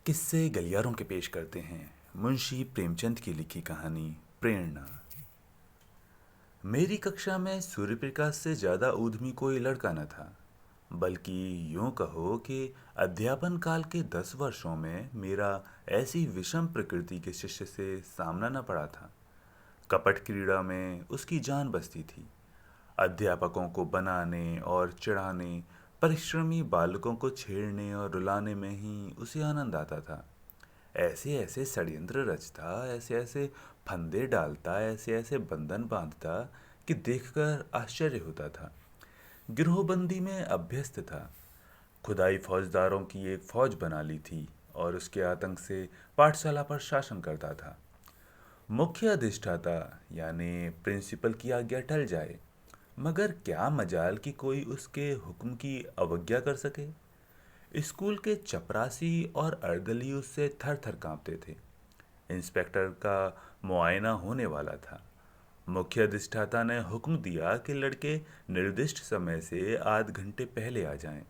किस्से गलियारों के पेश करते हैं मुंशी प्रेमचंद की लिखी कहानी प्रेरणा। मेरी कक्षा में सूर्यप्रकाश से ज़्यादा ऊधमी कोई लड़का न था, बल्कि यूं कहो कि अध्यापन काल के 10 वर्षों में मेरा ऐसी विषम प्रकृति के शिष्य से सामना न पड़ा था। कपट क्रीड़ा में उसकी जान बसती थी। अध्यापकों को बनाने और चिढ़ाने, परिश्रमी बालकों को छेड़ने और रुलाने में ही उसे आनंद आता था। ऐसे ऐसे षड्यंत्र रचता, ऐसे ऐसे फंदे डालता, ऐसे ऐसे बंधन बांधता कि देखकर आश्चर्य होता था। गिरोहबंदी में अभ्यस्त था। खुदाई फौजदारों की एक फौज बना ली थी और उसके आतंक से पाठशाला पर शासन करता था। मुख्य अधिष्ठाता यानी प्रिंसिपल की आज्ञा टल जाए, मगर क्या मजाल कि कोई उसके हुक्म की अवज्ञा कर सके। स्कूल के चपरासी और अर्दली उससे थर थर कांपते थे। इंस्पेक्टर का मुआयना होने वाला था। मुख्य अधिष्ठाता ने हुक्म दिया कि लड़के निर्दिष्ट समय से आध घंटे पहले आ जाएं,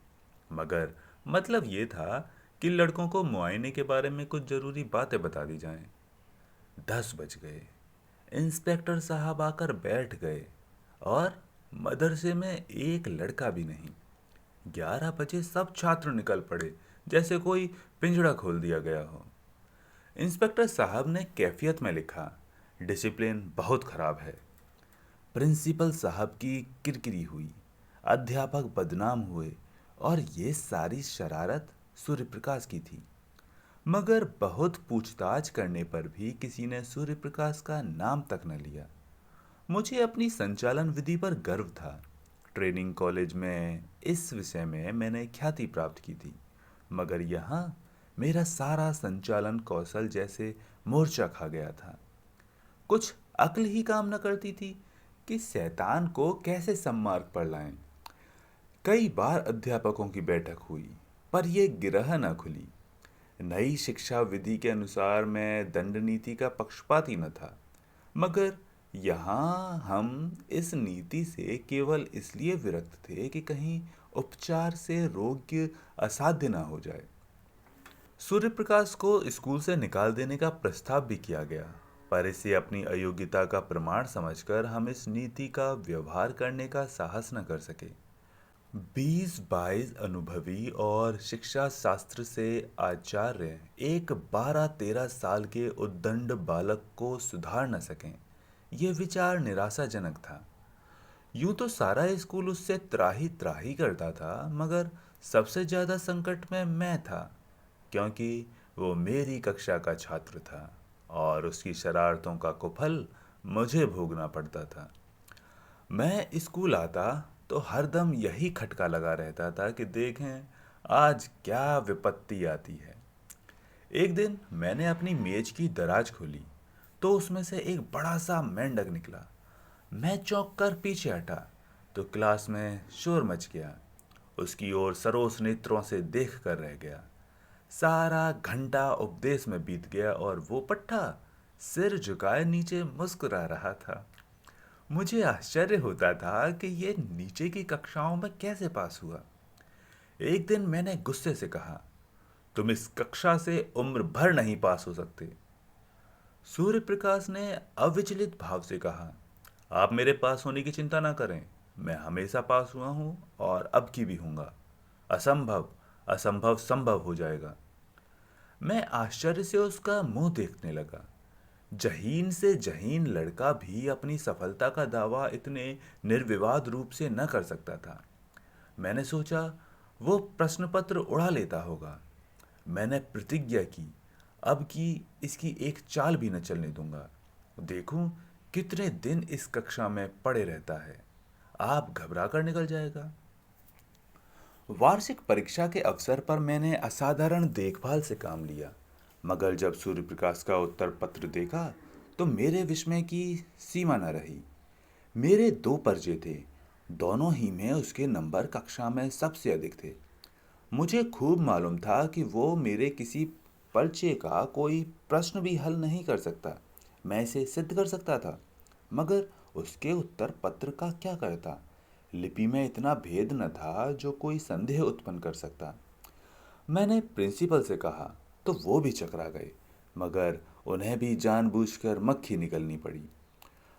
मगर मतलब ये था कि लड़कों को मुआयने के बारे में कुछ जरूरी बातें बता दी जाएं। 10 बज गए। इंस्पेक्टर साहब आकर बैठ गए और मदरसे में एक लड़का भी नहीं। 11 बजे सब छात्र निकल पड़े, जैसे कोई पिंजड़ा खोल दिया गया हो। इंस्पेक्टर साहब ने कैफियत में लिखा, डिसिप्लिन बहुत खराब है। प्रिंसिपल साहब की किरकिरी हुई, अध्यापक बदनाम हुए और ये सारी शरारत सूर्यप्रकाश की थी। मगर बहुत पूछताछ करने पर भी किसी ने सूर्यप्रकाश का नाम तक न लिया। मुझे अपनी संचालन विधि पर गर्व था। ट्रेनिंग कॉलेज में इस विषय में मैंने ख्याति प्राप्त की थी, मगर यहाँ मेरा सारा संचालन कौशल जैसे मोर्चा खा गया था। कुछ अक्ल ही काम न करती थी कि शैतान को कैसे सन्मार्ग पर लाएं। कई बार अध्यापकों की बैठक हुई, पर यह गिरह न खुली। नई शिक्षा विधि के अनुसार मैं दंड नीति का पक्षपाती न था, मगर यहाँ हम इस नीति से केवल इसलिए विरक्त थे कि कहीं उपचार से रोग असाध्य न हो जाए। सूर्यप्रकाश को स्कूल से निकाल देने का प्रस्ताव भी किया गया, पर इसे अपनी अयोग्यता का प्रमाण समझकर हम इस नीति का व्यवहार करने का साहस न कर सके। 20-22 अनुभवी और शिक्षा शास्त्र से आचार्य एक 12-13 साल के उद्दंड बालक को सुधार न सकें, यह विचार निराशाजनक था। यूं तो सारा स्कूल उससे त्राही त्राही करता था, मगर सबसे ज्यादा संकट में मैं था, क्योंकि वो मेरी कक्षा का छात्र था और उसकी शरारतों का कुफल मुझे भोगना पड़ता था। मैं स्कूल आता तो हरदम यही खटका लगा रहता था कि देखें आज क्या विपत्ति आती है। एक दिन मैंने अपनी मेज की दराज खोली तो उसमें से एक बड़ा सा मेंढक निकला। मैं चौंक कर पीछे हटा तो क्लास में शोर मच गया। उसकी ओर सरोस नेत्रों से देख कर रह गया। सारा घंटा उपदेश में बीत गया और वो पट्टा सिर झुकाए नीचे मुस्कुरा रहा था। मुझे आश्चर्य होता था कि ये नीचे की कक्षाओं में कैसे पास हुआ। एक दिन मैंने गुस्से से कहा, तुम इस कक्षा से उम्र भर नहीं पास हो सकते। सूर्य प्रकाश ने अविचलित भाव से कहा, आप मेरे पास होने की चिंता ना करें, मैं हमेशा पास हुआ हूं और अब की भी हूंगा। असंभव असंभव संभव हो जाएगा। मैं आश्चर्य से उसका मुंह देखने लगा। जहीन से जहीन लड़का भी अपनी सफलता का दावा इतने निर्विवाद रूप से न कर सकता था। मैंने सोचा वो प्रश्न पत्र उड़ा लेता होगा। मैंने प्रतिज्ञा की, अब की इसकी एक चाल भी न चलने दूंगा। देखूं कितने दिन इस कक्षा में पड़े रहता है, आप घबरा कर निकल जाएगा। वार्षिक परीक्षा के अवसर पर मैंने असाधारण देखभाल से काम लिया, मगर जब सूर्यप्रकाश का उत्तर पत्र देखा तो मेरे विस्मय की सीमा न रही। मेरे 2 पर्चे थे, दोनों ही में उसके नंबर कक्षा में सबसे अधिक थे। मुझे खूब मालूम था कि वो मेरे किसी पर्चे का कोई प्रश्न भी हल नहीं कर सकता। मैं इसे सिद्ध कर सकता था, मगर उसके उत्तर पत्र का क्या करता। लिपि में इतना भेद न था जो कोई संदेह उत्पन्न कर सकता। मैंने प्रिंसिपल से कहा, तो वो भी चकरा गए, मगर उन्हें भी जानबूझकर मक्खी निकलनी पड़ी।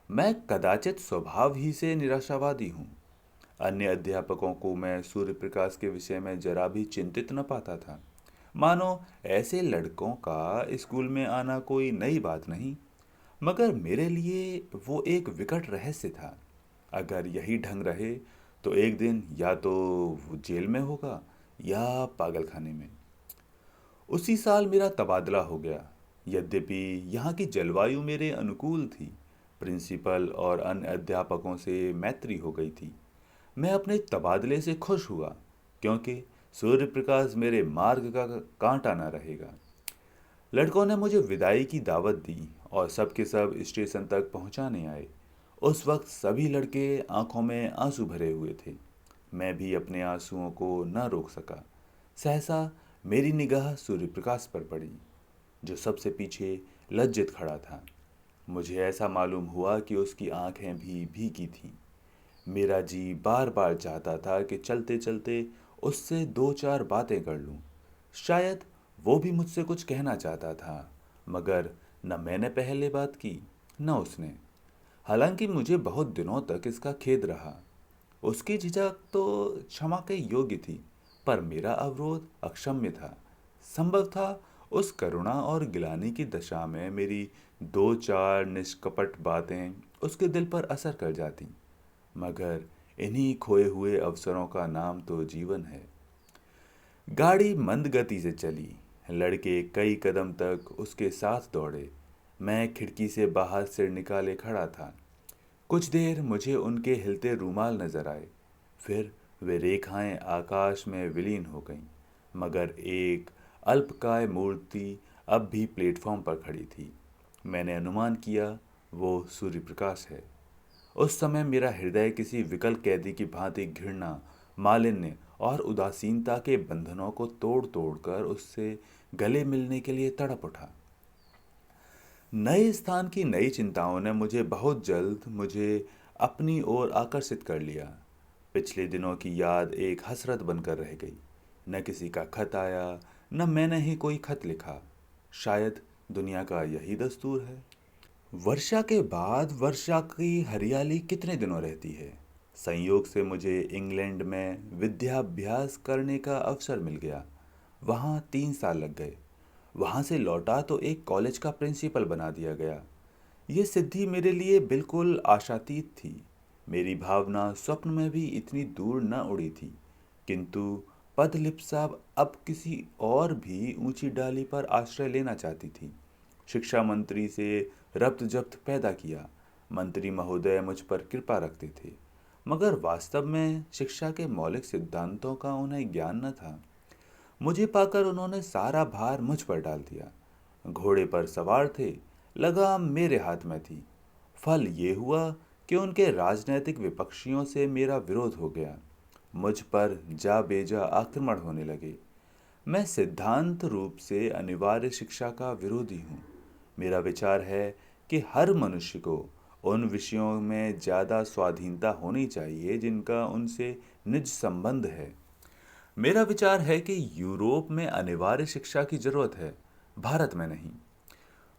मैं कदाचित स्वभाव ही से निराशावादी हूँ। अन्य अध्यापकों को मैं सूर्य प्रकाश के विषय में जरा भी चिंतित न पाता था। मानो ऐसे लड़कों का स्कूल में आना कोई नई बात नहीं। मगर मेरे लिए वो एक विकट रहस्य था। अगर यही ढंग रहे तो एक दिन या तो वो जेल में होगा या पागलखाने में। उसी साल मेरा तबादला हो गया। यद्यपि यहाँ की जलवायु मेरे अनुकूल थी, प्रिंसिपल और अन्य अध्यापकों से मैत्री हो गई थी। मैं अपने तबादले से खुश हुआ, क्योंकि सूर्य प्रकाश मेरे मार्ग का कांटा न रहेगा। लड़कों ने मुझे विदाई की दावत दी और सब के सब स्टेशन तक पहुंचाने आए। उस वक्त सभी लड़के आंखों में आंसू भरे हुए थे। मैं भी अपने आंसुओं को न रोक सका। सहसा मेरी निगाह सूर्य प्रकाश पर पड़ी, जो सबसे पीछे लज्जित खड़ा था। मुझे ऐसा मालूम हुआ कि उसकी आंखें भी भीगी थीं। मेरा जी बार बार चाहता था कि चलते चलते उससे दो चार बातें कर लूं। शायद वो भी मुझसे कुछ कहना चाहता था, मगर न मैंने पहले बात की न उसने। हालांकि मुझे बहुत दिनों तक इसका खेद रहा। उसकी झिझक तो क्षमा के योग्य थी, पर मेरा अवरोध अक्षम्य था। संभव था उस करुणा और गिलानी की दशा में मेरी दो चार निष्कपट बातें उसके दिल पर असर कर जाती। मगर इन्हीं खोए हुए अवसरों का नाम तो जीवन है। गाड़ी मंद गति से चली। लड़के कई कदम तक उसके साथ दौड़े। मैं खिड़की से बाहर सिर निकाले खड़ा था। कुछ देर मुझे उनके हिलते रूमाल नजर आए, फिर वे रेखाएं आकाश में विलीन हो गईं। मगर एक अल्पकाय मूर्ति अब भी प्लेटफॉर्म पर खड़ी थी। मैंने अनुमान किया वो सूर्य प्रकाश है। उस समय मेरा हृदय किसी विकल कैदी की भांति घृणा, मालिन्य और उदासीनता के बंधनों को तोड़ तोड़कर उससे गले मिलने के लिए तड़प उठा। नए स्थान की नई चिंताओं ने मुझे अपनी ओर आकर्षित कर लिया। पिछले दिनों की याद एक हसरत बनकर रह गई। न किसी का खत आया, न मैंने ही कोई खत लिखा। शायद दुनिया का यही दस्तूर है। वर्षा के बाद वर्षा की हरियाली कितने दिनों रहती है। संयोग से मुझे इंग्लैंड में विद्याभ्यास करने का अवसर मिल गया। वहाँ 3 साल लग गए। वहाँ से लौटा तो एक कॉलेज का प्रिंसिपल बना दिया गया। ये सिद्धि मेरे लिए बिल्कुल आशातीत थी। मेरी भावना स्वप्न में भी इतनी दूर न उड़ी थी। किंतु पदलिप्सा अब किसी और भी ऊंची डाली पर आश्रय लेना चाहती थी। शिक्षा मंत्री से रब्त जब्त पैदा किया। मंत्री महोदय मुझ पर कृपा रखते थे, मगर वास्तव में शिक्षा के मौलिक सिद्धांतों का उन्हें ज्ञान न था। मुझे पाकर उन्होंने सारा भार मुझ पर डाल दिया। घोड़े पर सवार थे, लगाम मेरे हाथ में थी। फल ये हुआ कि उनके राजनैतिक विपक्षियों से मेरा विरोध हो गया। मुझ पर जा बेजा आक्रमण होने लगे। मैं सिद्धांत रूप से अनिवार्य शिक्षा का विरोधी हूँ। मेरा विचार है कि हर मनुष्य को उन विषयों में ज़्यादा स्वाधीनता होनी चाहिए जिनका उनसे निज संबंध है। मेरा विचार है कि यूरोप में अनिवार्य शिक्षा की जरूरत है, भारत में नहीं।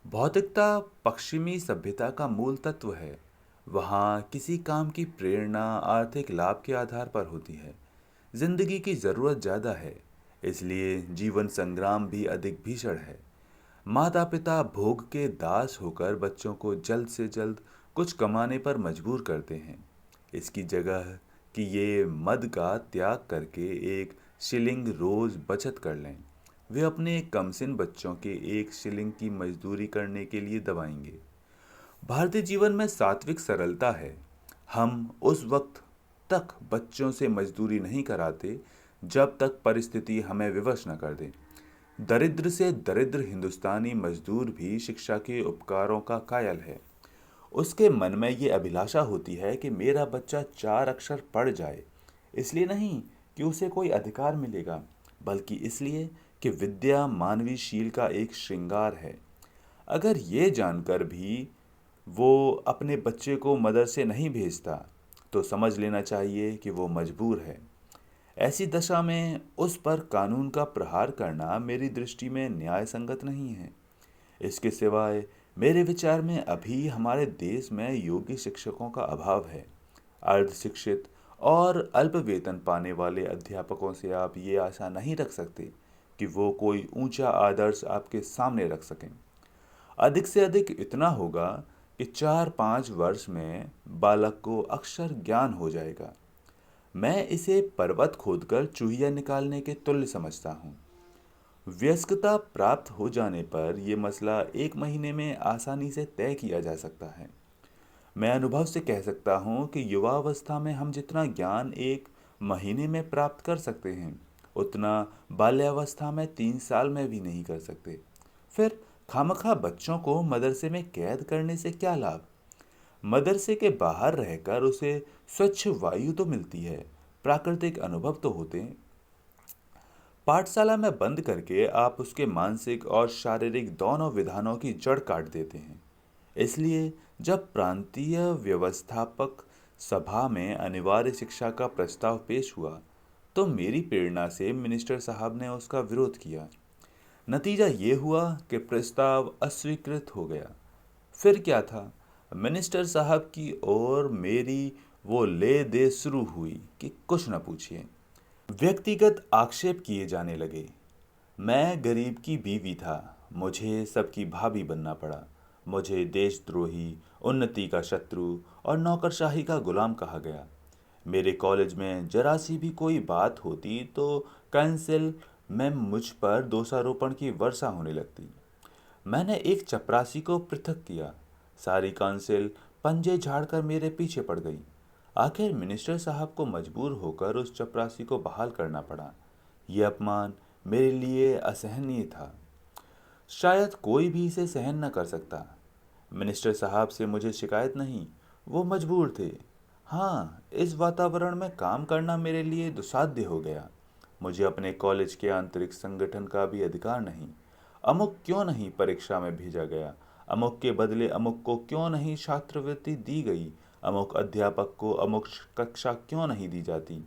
भौतिकता पश्चिमी सभ्यता का मूल तत्व है। वहाँ किसी काम की प्रेरणा आर्थिक लाभ के आधार पर होती है। जिंदगी की जरूरत ज़्यादा है, इसलिए जीवन संग्राम भी अधिक भीषण है। माता पिता भोग के दास होकर बच्चों को जल्द से जल्द कुछ कमाने पर मजबूर करते हैं। इसकी जगह कि ये मद का त्याग करके एक शिलिंग रोज बचत कर लें, वे अपने कमसिन बच्चों के 1 शिलिंग की मजदूरी करने के लिए दबाएंगे। भारतीय जीवन में सात्विक सरलता है। हम उस वक्त तक बच्चों से मजदूरी नहीं कराते जब तक परिस्थिति हमें विवश न कर दे। दरिद्र से दरिद्र हिंदुस्तानी मजदूर भी शिक्षा के उपकारों का कायल है। उसके मन में ये अभिलाषा होती है कि मेरा बच्चा 4 अक्षर पढ़ जाए। इसलिए नहीं कि उसे कोई अधिकार मिलेगा, बल्कि इसलिए कि विद्या मानवीय शील का एक श्रृंगार है। अगर ये जानकर भी वो अपने बच्चे को मदरसे नहीं भेजता, तो समझ लेना चाहिए कि वो मजबूर है। ऐसी दशा में उस पर कानून का प्रहार करना मेरी दृष्टि में न्याय संगत नहीं है। इसके सिवाय मेरे विचार में अभी हमारे देश में योग्य शिक्षकों का अभाव है। अर्ध शिक्षित और अल्प वेतन पाने वाले अध्यापकों से आप ये आशा नहीं रख सकते कि वो कोई ऊंचा आदर्श आपके सामने रख सकें। अधिक से अधिक इतना होगा कि 4-5 वर्ष में बालक को अक्षर ज्ञान हो जाएगा। मैं इसे पर्वत खोदकर चूहिया निकालने के तुल्य समझता हूँ। वयस्कता प्राप्त हो जाने पर यह मसला 1 महीने में आसानी से तय किया जा सकता है। मैं अनुभव से कह सकता हूँ कि युवावस्था में हम जितना ज्ञान 1 महीने में प्राप्त कर सकते हैं, उतना बाल्यावस्था में 3 साल में भी नहीं कर सकते। फिर खामखा बच्चों को मदरसे में कैद करने से क्या लाभ? मदरसे के बाहर रहकर उसे स्वच्छ वायु तो मिलती है, प्राकृतिक अनुभव तो होते हैं। पाठशाला में बंद करके आप उसके मानसिक और शारीरिक दोनों विधानों की जड़ काट देते हैं। इसलिए जब प्रांतीय व्यवस्थापक सभा में अनिवार्य शिक्षा का प्रस्ताव पेश हुआ, तो मेरी प्रेरणा से मिनिस्टर साहब ने उसका विरोध किया। नतीजा ये हुआ कि प्रस्ताव अस्वीकृत हो गया। फिर क्या था, मिनिस्टर साहब की और मेरी वो ले दे शुरू हुई कि कुछ न पूछिए। व्यक्तिगत आक्षेप किए जाने लगे। मैं गरीब की बीवी था, मुझे सबकी भाभी बनना पड़ा। मुझे देशद्रोही, उन्नति का शत्रु और नौकरशाही का गुलाम कहा गया। मेरे कॉलेज में जरा सी भी कोई बात होती तो काउंसिल में मुझ पर दोषारोपण की वर्षा होने लगती। मैंने एक चपरासी को पृथक किया। सारी काउंसिल पंजे झाड़कर मेरे पीछे पड़ गई। आखिर मिनिस्टर साहब को मजबूर होकर उस चपरासी को बहाल करना पड़ा। यह अपमान मेरे लिए असहनीय था। शायद कोई भी इसे सहन न कर सकता। मिनिस्टर साहब से मुझे शिकायत नहीं, वो मजबूर थे। हाँ, इस वातावरण में काम करना मेरे लिए दुस्साध्य हो गया। मुझे अपने कॉलेज के आंतरिक संगठन का भी अधिकार नहीं। अमुक क्यों नहीं परीक्षा में भेजा गया? अमुक के बदले अमुक को क्यों नहीं छात्रवृत्ति दी गई? अमुक अध्यापक को अमुक कक्षा क्यों नहीं दी जाती?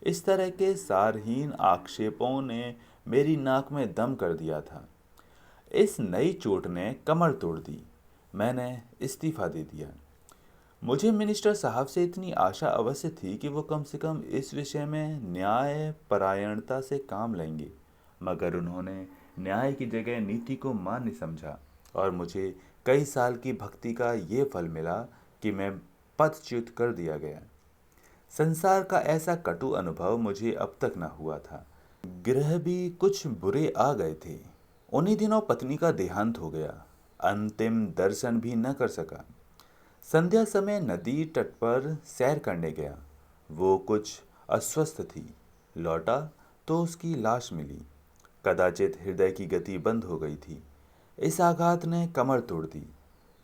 इस तरह के सारहीन आक्षेपों ने मेरी नाक में दम कर दिया था। इस नई चोट ने कमर तोड़ दी। मैंने इस्तीफा दे दिया। मुझे मिनिस्टर साहब से इतनी आशा अवश्य थी कि वो कम से कम इस विषय में न्याय परायणता से काम लेंगे, मगर उन्होंने न्याय की जगह नीति को मान्य समझा और मुझे कई साल की भक्ति का ये फल मिला कि मैं पदच्युत कर दिया गया। संसार का ऐसा कटु अनुभव मुझे अब तक न हुआ था। ग्रह भी कुछ बुरे आ गए थे। उन्हीं दिनों पत्नी का देहांत हो गया। अंतिम दर्शन भी न कर सका। संध्या समय नदी तट पर सैर करने गया। वो कुछ अस्वस्थ थी। लौटा तो उसकी लाश मिली। कदाचित हृदय की गति बंद हो गई थी। इस आघात ने कमर तोड़ दी।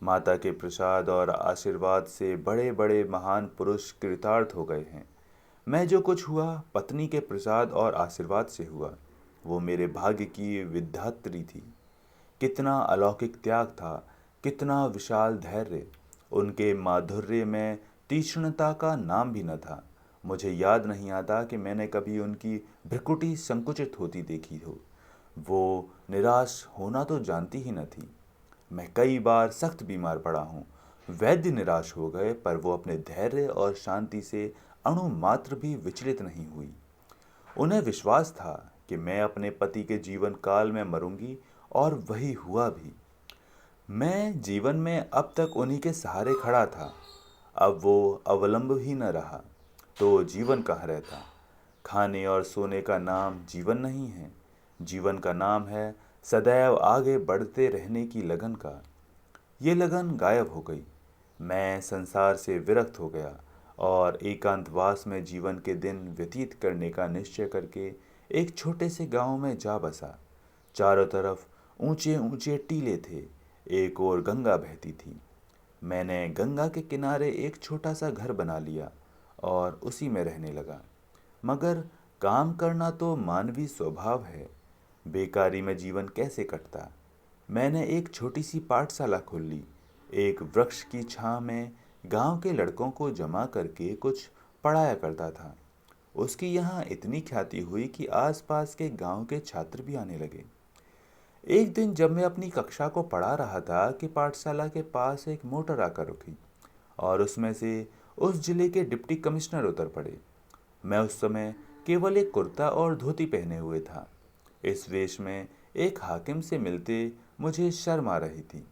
माता के प्रसाद और आशीर्वाद से बड़े बड़े महान पुरुष कृतार्थ हो गए हैं। मैं जो कुछ हुआ पत्नी के प्रसाद और आशीर्वाद से हुआ। वो मेरे भाग्य की विधात्री थी। कितना अलौकिक त्याग था, कितना विशाल धैर्य। उनके माधुर्य में तीक्ष्णता का नाम भी न था। मुझे याद नहीं आता कि मैंने कभी उनकी भ्रुकुटी संकुचित होती देखी हो। वो निराश होना तो जानती ही न थी। मैं कई बार सख्त बीमार पड़ा हूँ। वैद्य निराश हो गए, पर वो अपने धैर्य और शांति से अणु मात्र भी विचलित नहीं हुई। उन्हें विश्वास था कि मैं अपने पति के जीवन काल में मरूंगी, और वही हुआ भी। मैं जीवन में अब तक उन्हीं के सहारे खड़ा था। अब वो अवलंब ही न रहा तो जीवन कहाँ रहता? खाने और सोने का नाम जीवन नहीं है। जीवन का नाम है सदैव आगे बढ़ते रहने की लगन का। ये लगन गायब हो गई। मैं संसार से विरक्त हो गया और एकांतवास में जीवन के दिन व्यतीत करने का निश्चय करके एक छोटे से गांव में जा बसा। चारों तरफ ऊंचे ऊंचे टीले थे। एक ओर गंगा बहती थी। मैंने गंगा के किनारे एक छोटा सा घर बना लिया और उसी में रहने लगा। मगर काम करना तो मानवीय स्वभाव है। बेकारी में जीवन कैसे कटता? मैंने एक छोटी सी पाठशाला खोल ली। एक वृक्ष की छांव में गांव के लड़कों को जमा करके कुछ पढ़ाया करता था। उसकी यहाँ इतनी ख्याति हुई कि आसपास के गांव के छात्र भी आने लगे। एक दिन जब मैं अपनी कक्षा को पढ़ा रहा था कि पाठशाला के पास एक मोटर आकर रुकी और उसमें से उस जिले के डिप्टी कमिश्नर उतर पड़े। मैं उस समय केवल एक कुर्ता और धोती पहने हुए था। इस वेश में एक हाकिम से मिलते मुझे शर्म आ रही थी।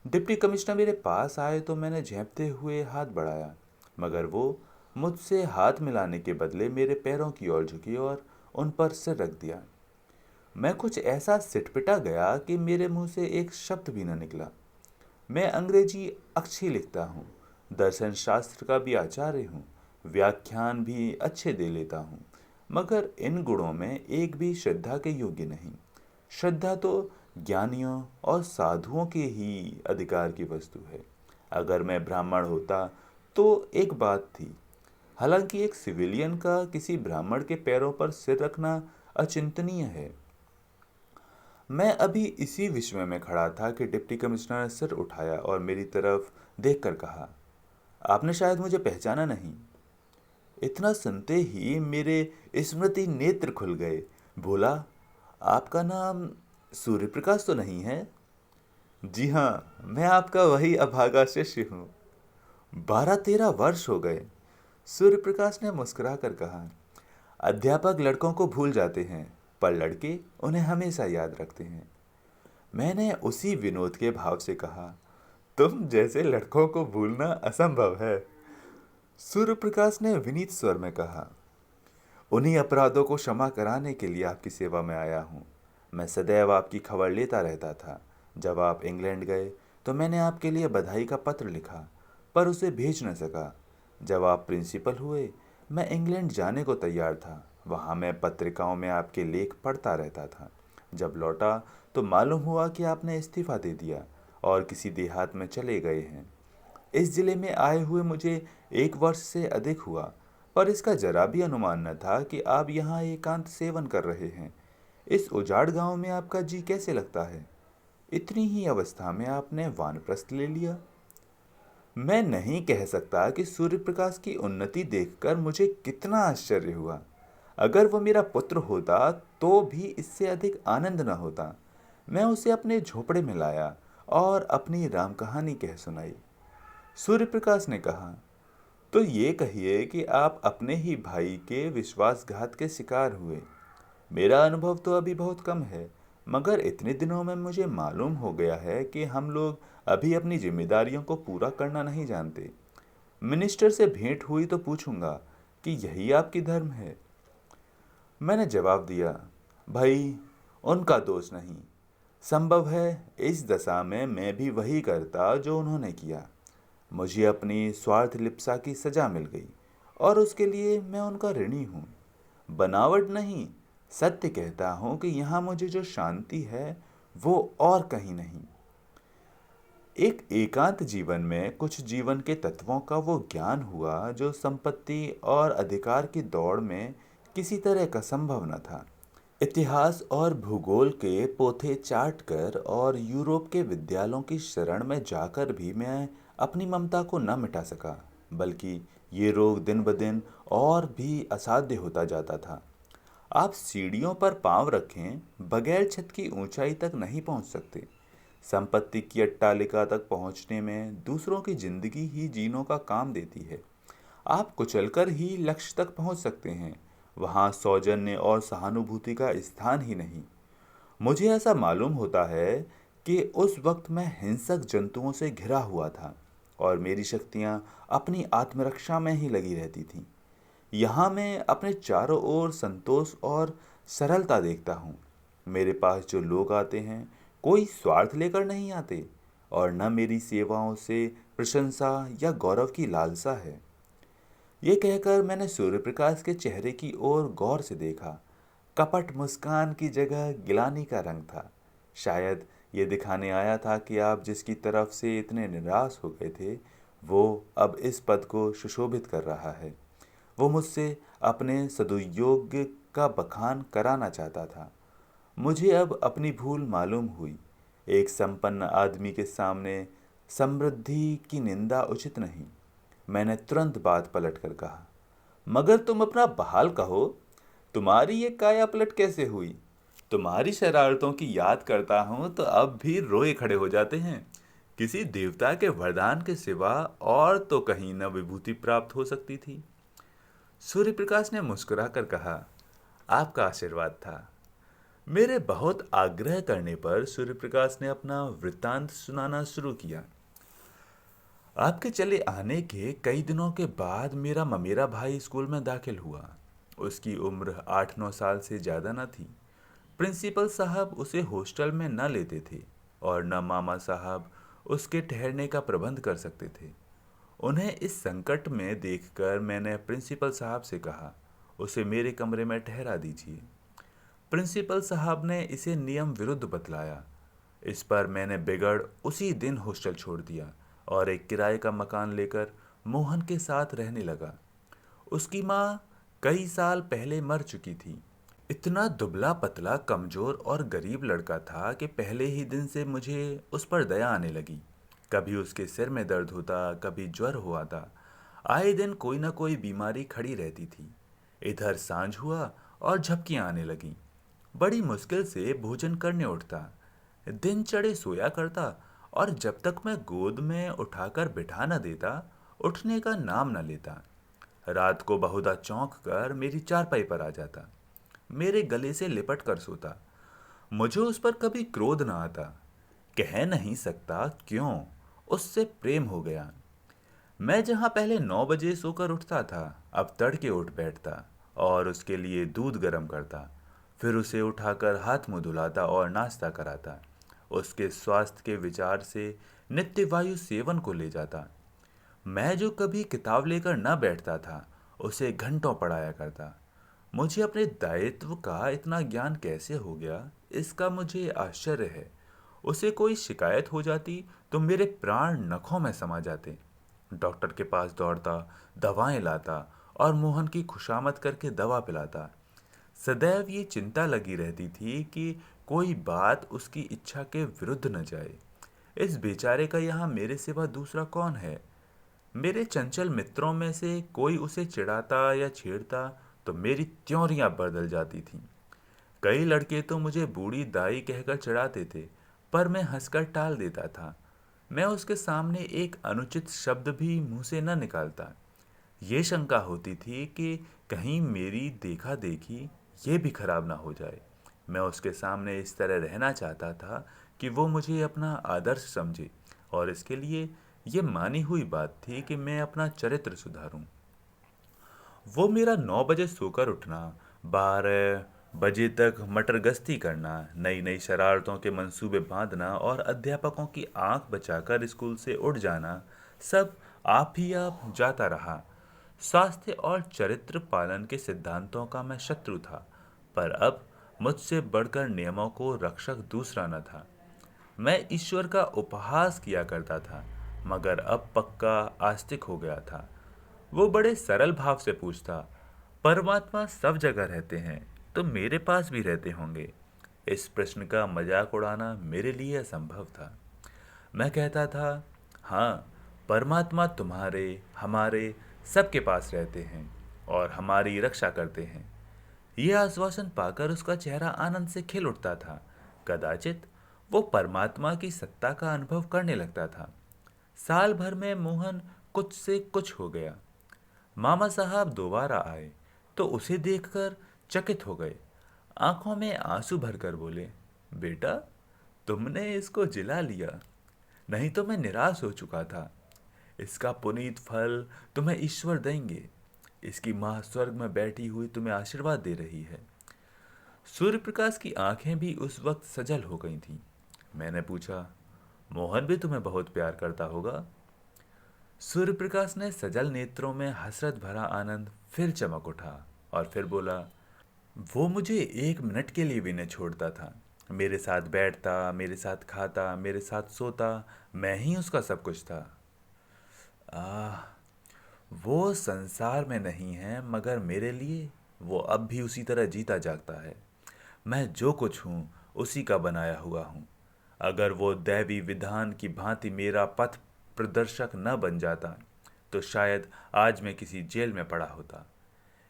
डिप्टी कमिश्नर मेरे पास आए तो मैंने झेंपते हुए हाथ बढ़ाया, मगर वो मुझसे हाथ मिलाने के बदले मेरे पैरों की ओर झुकी और उन पर सिर रख दिया। मैं कुछ ऐसा सिटपिटा गया कि मेरे मुंह से एक शब्द भी न निकला। मैं अंग्रेजी अच्छी लिखता हूँ, दर्शन शास्त्र का भी आचार्य हूँ, व्याख्यान भी अच्छे दे लेता हूँ, मगर इन गुणों में एक भी श्रद्धा के योग्य नहीं। श्रद्धा तो ज्ञानियों और साधुओं के ही अधिकार की वस्तु है। अगर मैं ब्राह्मण होता तो एक बात थी, हालांकि एक सिविलियन का किसी ब्राह्मण के पैरों पर सिर रखना अचिंतनीय है। मैं अभी इसी विस्मय में खड़ा था कि डिप्टी कमिश्नर ने सिर उठाया और मेरी तरफ देखकर कहा, आपने शायद मुझे पहचाना नहीं। इतना सुनते ही मेरे स्मृति नेत्र खुल गए। बोला, आपका नाम सूर्य प्रकाश तो नहीं है? जी हाँ, मैं आपका वही अभागा शिष्य हूँ। 12-13 वर्ष हो गए, सूर्य प्रकाश ने मुस्कुरा कर कहा। अध्यापक लड़कों को भूल जाते हैं, पर लड़के उन्हें हमेशा याद रखते हैं। मैंने उसी विनोद के भाव से कहा, तुम जैसे लड़कों को भूलना असंभव है। सूर्य प्रकाश ने विनीत स्वर में कहा, उन्हीं अपराधों को क्षमा कराने के लिए आपकी सेवा में आया हूँ। मैं सदैव आपकी खबर लेता रहता था। जब आप इंग्लैंड गए तो मैंने आपके लिए बधाई का पत्र लिखा, पर उसे भेज न सका। जब आप प्रिंसिपल हुए मैं इंग्लैंड जाने को तैयार था। वहाँ मैं पत्रिकाओं में आपके लेख पढ़ता रहता था। जब लौटा तो मालूम हुआ कि आपने इस्तीफा दे दिया और किसी देहात में चले गए हैं। इस जिले में आए हुए मुझे 1 वर्ष से अधिक हुआ, पर इसका जरा भी अनुमान न था कि आप यहाँ एकांत सेवन कर रहे हैं। इस उजाड़ गांव में आपका जी कैसे लगता है? इतनी ही अवस्था में आपने वानप्रस्थ ले लिया। मैं नहीं कह सकता कि सूर्य प्रकाश की उन्नति देखकर मुझे कितना आश्चर्य हुआ। अगर वो मेरा पुत्र होता तो भी इससे अधिक आनंद न होता। मैं उसे अपने झोपड़े में लाया और अपनी राम कहानी कह सुनाई। सूर्य प्रकाश ने कहा, तो ये कहिए कि आप अपने ही भाई के विश्वासघात के शिकार हुए। मेरा अनुभव तो अभी बहुत कम है, मगर इतने दिनों में मुझे मालूम हो गया है कि हम लोग अभी अपनी जिम्मेदारियों को पूरा करना नहीं जानते। मिनिस्टर से भेंट हुई तो पूछूंगा कि यही आपकी धर्म है। मैंने जवाब दिया, भाई, उनका दोष नहीं। संभव है इस दशा में मैं भी वही करता जो उन्होंने किया। मुझे अपनी स्वार्थ लिप्सा की सजा मिल गई और उसके लिए मैं उनका ऋणी हूँ। बनावट नहीं, सत्य कहता हूँ कि यहाँ मुझे जो शांति है वो और कहीं नहीं। एक एकांत जीवन में कुछ जीवन के तत्वों का वो ज्ञान हुआ जो संपत्ति और अधिकार की दौड़ में किसी तरह का संभव न था। इतिहास और भूगोल के पोथे चाटकर और यूरोप के विद्यालयों की शरण में जाकर भी मैं अपनी ममता को न मिटा सका, बल्कि ये रोग दिन ब दिन और भी असाध्य होता जाता था। आप सीढ़ियों पर पांव रखें बगैर छत की ऊंचाई तक नहीं पहुंच सकते। संपत्ति की अट्टालिका तक पहुंचने में दूसरों की जिंदगी ही जीनों का काम देती है। आप कुचलकर ही लक्ष्य तक पहुंच सकते हैं, वहां सौजन्य और सहानुभूति का स्थान ही नहीं। मुझे ऐसा मालूम होता है कि उस वक्त मैं हिंसक जंतुओं से घिरा हुआ था और मेरी शक्तियां अपनी आत्मरक्षा में ही लगी रहती थीं। यहाँ मैं अपने चारों ओर संतोष और सरलता देखता हूँ। मेरे पास जो लोग आते हैं कोई स्वार्थ लेकर नहीं आते और न मेरी सेवाओं से प्रशंसा या गौरव की लालसा है। ये कहकर मैंने सूर्यप्रकाश के चेहरे की ओर गौर से देखा। कपट मुस्कान की जगह गिलानी का रंग था। शायद ये दिखाने आया था कि आप जिसकी तरफ से इतने निराश हो गए थे वो अब इस पद को सुशोभित कर रहा है। वो मुझसे अपने सदुपयोग का बखान कराना चाहता था। मुझे अब अपनी भूल मालूम हुई। एक संपन्न आदमी के सामने समृद्धि की निंदा उचित नहीं। मैंने तुरंत बात पलट कर कहा, मगर तुम अपना बहाल कहो, तुम्हारी ये काया पलट कैसे हुई? तुम्हारी शरारतों की याद करता हूं तो अब भी रोए खड़े हो जाते हैं। किसी देवता के वरदान के सिवा और तो कहीं न विभूति प्राप्त हो सकती थी। सूर्य प्रकाश ने मुस्कुराकर कहा, आपका आशीर्वाद था। मेरे बहुत आग्रह करने पर सूर्य प्रकाश ने अपना वृत्तांत सुनाना शुरू किया। आपके चले आने के कई दिनों के बाद मेरा ममेरा भाई स्कूल में दाखिल हुआ। उसकी उम्र 8-9 साल से ज़्यादा न थी। प्रिंसिपल साहब उसे हॉस्टल में न लेते थे और न मामा साहब उसके ठहरने का प्रबंध कर सकते थे। उन्हें इस संकट में देखकर मैंने प्रिंसिपल साहब से कहा, उसे मेरे कमरे में ठहरा दीजिए। प्रिंसिपल साहब ने इसे नियम विरुद्ध बतलाया। इस पर मैंने बिगड़ उसी दिन हॉस्टल छोड़ दिया और एक किराए का मकान लेकर मोहन के साथ रहने लगा। उसकी माँ कई साल पहले मर चुकी थी। इतना दुबला पतला कमजोर और गरीब लड़का था कि पहले ही दिन से मुझे उस पर दया आने लगी। कभी उसके सिर में दर्द होता, कभी ज्वर हुआ था। आए दिन कोई ना कोई बीमारी खड़ी रहती थी। इधर सांझ हुआ और झपकियां आने लगीं। बड़ी मुश्किल से भोजन करने उठता। दिन चढ़े सोया करता और जब तक मैं गोद में उठाकर बिठा न देता, उठने का नाम न लेता। रात को बहुधा चौंक कर मेरी चारपाई पर आ जाता, मेरे गले से लिपट कर सोता। मुझे उस पर कभी क्रोध न आता। कह नहीं सकता क्यों, उससे प्रेम हो गया। मैं जहाँ पहले 9 बजे सोकर उठता था, अब तड़के उठ बैठता और उसके लिए दूध गर्म करता। फिर उसे उठाकर हाथ मुंह धुलाता और नाश्ता कराता। उसके स्वास्थ्य के विचार से नित्य वायु सेवन को ले जाता। मैं जो कभी किताब लेकर न बैठता था, उसे घंटों पढ़ाया करता। मुझे अपने दायित्व का इतना ज्ञान कैसे हो गया, इसका मुझे आश्चर्य है। उसे कोई शिकायत हो जाती तो मेरे प्राण नखों में समा जाते। डॉक्टर के पास दौड़ता, दवाएं लाता और मोहन की खुशामद करके दवा पिलाता। सदैव ये चिंता लगी रहती थी कि कोई बात उसकी इच्छा के विरुद्ध न जाए। इस बेचारे का यहाँ मेरे सिवा दूसरा कौन है? मेरे चंचल मित्रों में से कोई उसे चिढ़ाता या छेड़ता तो मेरी त्योरियां बदल जाती थीं। कई लड़के तो मुझे बूढ़ी दाई कहकर चिढ़ाते थे, पर मैं हंसकर टाल देता था। मैं उसके सामने एक अनुचित शब्द भी मुंह से न निकालता। ये शंका होती थी कि कहीं मेरी देखा देखी ये भी खराब ना हो जाए। मैं उसके सामने इस तरह रहना चाहता था कि वो मुझे अपना आदर्श समझे, और इसके लिए ये मानी हुई बात थी कि मैं अपना चरित्र सुधारूं। वो मेरा 9 बजे सोकर उठना, 12 बजे तक मटर गश्ती करना, नई नई शरारतों के मंसूबे बांधना और अध्यापकों की आंख बचाकर स्कूल से उठ जाना, सब आप ही आप जाता रहा। स्वास्थ्य और चरित्र पालन के सिद्धांतों का मैं शत्रु था, पर अब मुझसे बढ़कर नियमों को रक्षक दूसरा न था। मैं ईश्वर का उपहास किया करता था, मगर अब पक्का आस्तिक हो गया था। वो बड़े सरल भाव से पूछता, परमात्मा सब जगह रहते हैं तो मेरे पास भी रहते होंगे? इस प्रश्न का मजाक उड़ाना मेरे लिए असंभव था। मैं कहता था, हाँ, परमात्मा तुम्हारे, हमारे, सबके पास रहते हैं और हमारी रक्षा करते हैं। यह आश्वासन पाकर उसका चेहरा आनंद से खिल उठता था। कदाचित वो परमात्मा की सत्ता का अनुभव करने लगता था। साल भर में मोहन कुछ से कुछ हो गया। मामा साहब दोबारा आए तो उसे देखकर चकित हो गए। आंखों में आंसू भरकर बोले, बेटा, तुमने इसको जिला लिया, नहीं तो मैं निराश हो चुका था। इसका पुनीत फल तुम्हें ईश्वर देंगे। इसकी माँ स्वर्ग में बैठी हुई तुम्हें आशीर्वाद दे रही है। सूर्य प्रकाश की आंखें भी उस वक्त सजल हो गई थीं। मैंने पूछा, मोहन भी तुम्हें बहुत प्यार करता होगा? सूर्य प्रकाश ने सजल नेत्रों में हसरत भरा आनंद फिर चमक उठा और फिर बोला, वो मुझे 1 मिनट के लिए भी न छोड़ता था। मेरे साथ बैठता, मेरे साथ खाता, मेरे साथ सोता। मैं ही उसका सब कुछ था। आह, वो संसार में नहीं है, मगर मेरे लिए वो अब भी उसी तरह जीता जागता है। मैं जो कुछ हूँ उसी का बनाया हुआ हूँ। अगर वो दैवी विधान की भांति मेरा पथ प्रदर्शक न बन जाता तो शायद आज मैं किसी जेल में पड़ा होता।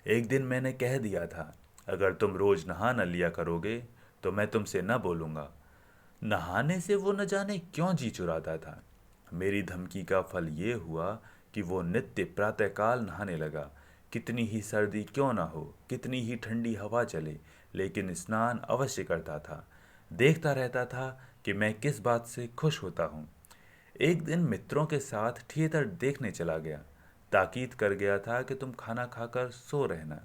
एक दिन मैंने कह दिया था, अगर तुम रोज नहा न लिया करोगे तो मैं तुमसे न बोलूँगा। नहाने से वो न जाने क्यों जी चुराता था। मेरी धमकी का फल ये हुआ कि वो नित्य प्रातःकाल नहाने लगा। कितनी ही सर्दी क्यों न हो, कितनी ही ठंडी हवा चले, लेकिन स्नान अवश्य करता था। देखता रहता था कि मैं किस बात से खुश होता हूँ। एक दिन मित्रों के साथ थिएटर देखने चला गया। ताकीद कर गया था कि तुम खाना खाकर सो रहना।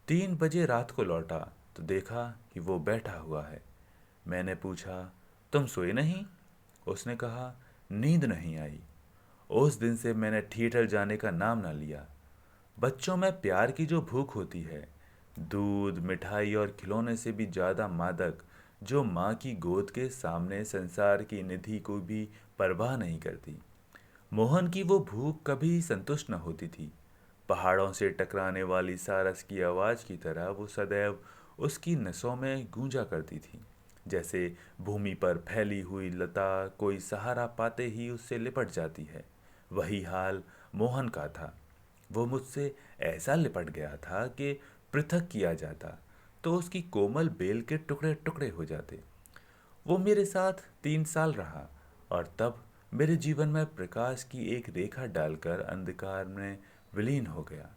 3 बजे रात को लौटा तो देखा कि वो बैठा हुआ है। मैंने पूछा, तुम सोए नहीं? उसने कहा, नींद नहीं आई। उस दिन से मैंने थिएटर जाने का नाम ना लिया। बच्चों में प्यार की जो भूख होती है, दूध, मिठाई और खिलौने से भी ज़्यादा मादक, जो माँ की गोद के सामने संसार की निधि को भी परवाह नहीं करती। मोहन की वो भूख कभी संतुष्ट न होती थी। पहाड़ों से टकराने वाली सारस की आवाज़ की तरह वो सदैव उसकी नसों में गूंजा करती थी। जैसे भूमि पर फैली हुई लता कोई सहारा पाते ही उससे लिपट जाती है, वही हाल मोहन का था। वो मुझसे ऐसा लिपट गया था कि पृथक किया जाता तो उसकी कोमल बेल के टुकड़े टुकड़े हो जाते। वो मेरे साथ 3 साल रहा और तब मेरे जीवन में प्रकाश की एक रेखा डालकर अंधकार में विलीन हो गया।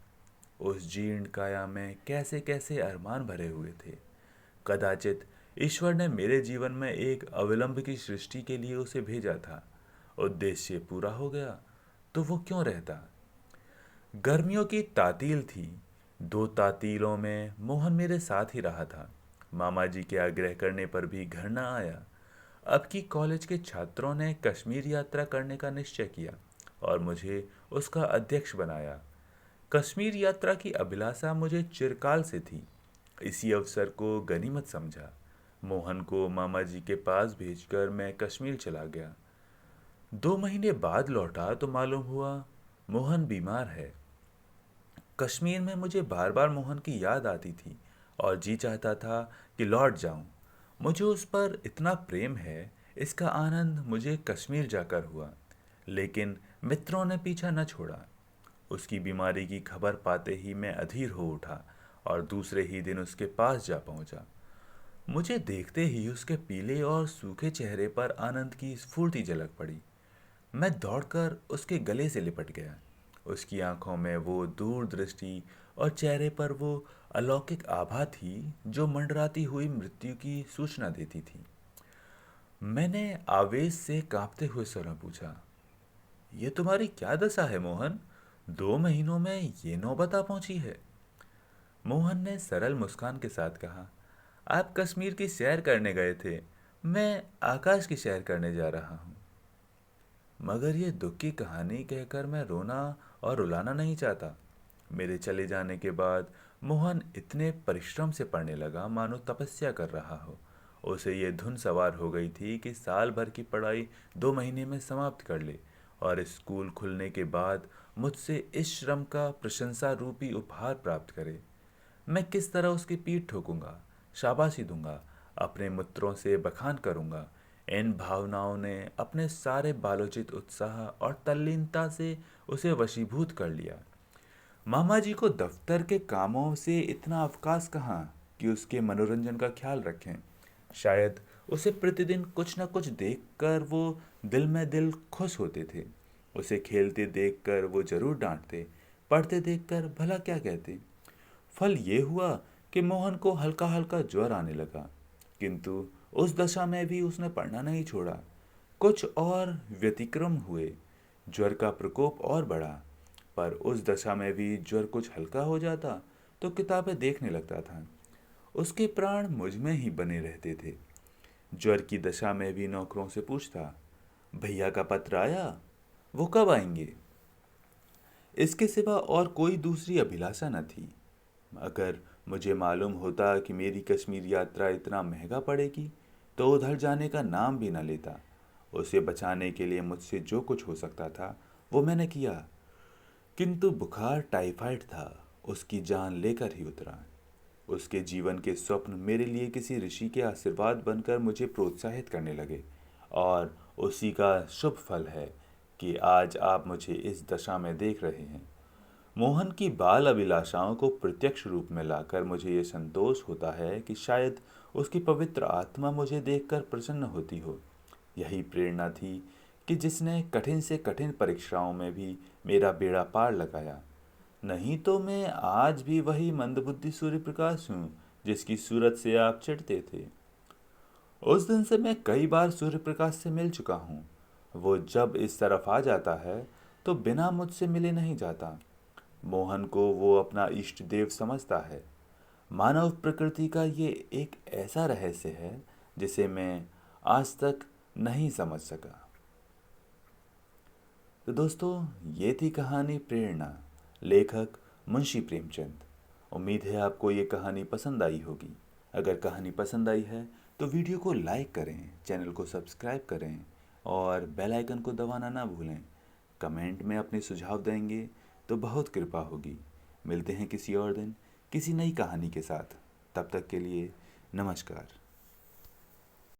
उस जीर्ण काया में कैसे कैसे अरमान भरे हुए थे। कदाचित ईश्वर ने मेरे जीवन में एक अविलंब की सृष्टि के लिए उसे भेजा था। उद्देश्य पूरा हो गया तो वो क्यों रहता। गर्मियों की तातील थी। 2 तातीलों में मोहन मेरे साथ ही रहा था। मामा जी के आग्रह करने पर भी घर न आया। अब की कॉलेज के छात्रों ने कश्मीर यात्रा करने का निश्चय किया और मुझे उसका अध्यक्ष बनाया। कश्मीर यात्रा की अभिलाषा मुझे चिरकाल से थी। इसी अवसर को गनीमत समझा। मोहन को मामा जी के पास भेजकर मैं कश्मीर चला गया। 2 महीने बाद लौटा तो मालूम हुआ मोहन बीमार है। कश्मीर में मुझे बार बार मोहन की याद आती थी और जी चाहता था कि लौट जाऊं। मुझे उस पर इतना प्रेम है, इसका आनंद मुझे कश्मीर जाकर हुआ। लेकिन मित्रों ने पीछा न छोड़ा। उसकी बीमारी की खबर पाते ही मैं अधीर हो उठा और दूसरे ही दिन उसके पास जा पहुंचा। मुझे देखते ही उसके पीले और सूखे चेहरे पर आनंद की स्फूर्ति झलक पड़ी। मैं दौड़कर उसके गले से लिपट गया। उसकी आंखों में वो दूरदृष्टि और चेहरे पर वो अलौकिक आभा थी जो मंडराती हुई मृत्यु की सूचना देती थी। मैंने आवेश से कांपते हुए स्वर में पूछा, ये तुम्हारी क्या दशा है मोहन? 2 महीनों में ये नौबत आ पहुंची है। मोहन ने सरल मुस्कान के साथ कहा, आप कश्मीर की सैर करने गए थे, मैं आकाश की सैर करने जा रहा हूँ। मगर ये दुख की कहानी कहकर मैं रोना और रुलाना नहीं चाहता। मेरे चले जाने के बाद मोहन इतने परिश्रम से पढ़ने लगा मानो तपस्या कर रहा हो। उसे ये धुन सवार हो गई थी कि साल भर की पढ़ाई 2 महीने में समाप्त कर ले और स्कूल खुलने के बाद मुझसे इस श्रम का प्रशंसा रूपी उपहार प्राप्त करे। मैं किस तरह उसकी पीठ ठोकूंगा, शाबाशी दूंगा, अपने मित्रों से बखान करूंगा। इन भावनाओं ने अपने सारे बालोचित उत्साह और तल्लीनता से उसे वशीभूत कर लिया। मामा जी को दफ्तर के कामों से इतना अवकाश कहाँ कि उसके मनोरंजन का ख्याल रखें। शायद उसे प्रतिदिन कुछ न कुछ देखकर वो दिल में दिल खुश होते थे। उसे खेलते देखकर वो जरूर डांटते, पढ़ते देखकर भला क्या कहते। फल ये हुआ कि मोहन को हल्का हल्का ज्वर आने लगा, किंतु उस दशा में भी उसने पढ़ना नहीं छोड़ा। कुछ और व्यतिक्रम हुए, ज्वर का प्रकोप और बढ़ा, पर उस दशा में भी ज्वर कुछ हल्का हो जाता तो किताबें देखने लगता था। उसके प्राण मुझ में ही बने रहते थे। ज्वर की दशा में भी नौकरों से पूछता, भैया का पत्र आया, वो कब आएंगे? इसके सिवा और कोई दूसरी अभिलाषा न थी। अगर मुझे मालूम होता कि मेरी कश्मीर यात्रा इतना महंगा पड़ेगी तो उधर जाने का नाम भी न लेता। उसे बचाने के लिए मुझसे जो कुछ हो सकता था वो मैंने किया, किंतु बुखार टाइफाइड था, उसकी जान लेकर ही उतरा। उसके जीवन के स्वप्न मेरे लिए किसी ऋषि के आशीर्वाद बनकर मुझे प्रोत्साहित करने लगे और उसी का शुभ फल है कि आज आप मुझे इस दशा में देख रहे हैं। मोहन की बाल अभिलाषाओं को प्रत्यक्ष रूप में लाकर मुझे ये संतोष होता है कि शायद उसकी पवित्र आत्मा मुझे देखकर प्रसन्न होती हो। यही प्रेरणा थी कि जिसने कठिन से कठिन परीक्षाओं में भी मेरा बेड़ा पार लगाया। नहीं तो मैं आज भी वही मंदबुद्धि सूर्य प्रकाश हूँ जिसकी सूरत से आप चिढ़ते थे। उस दिन से मैं कई बार सूर्य प्रकाश से मिल चुका हूँ। वो जब इस तरफ आ जाता है तो बिना मुझसे मिले नहीं जाता। मोहन को वो अपना इष्ट देव समझता है। मानव प्रकृति का ये एक ऐसा रहस्य है जिसे मैं आज तक नहीं समझ सका। तो दोस्तों, ये थी कहानी प्रेरणा, लेखक मुंशी प्रेमचंद। उम्मीद है आपको ये कहानी पसंद आई होगी। अगर कहानी पसंद आई है तो वीडियो को लाइक करें, चैनल को सब्सक्राइब करें और बेल आइकन को दबाना ना भूलें। कमेंट में अपने सुझाव देंगे तो बहुत कृपा होगी। मिलते हैं किसी और दिन किसी नई कहानी के साथ। तब तक के लिए नमस्कार।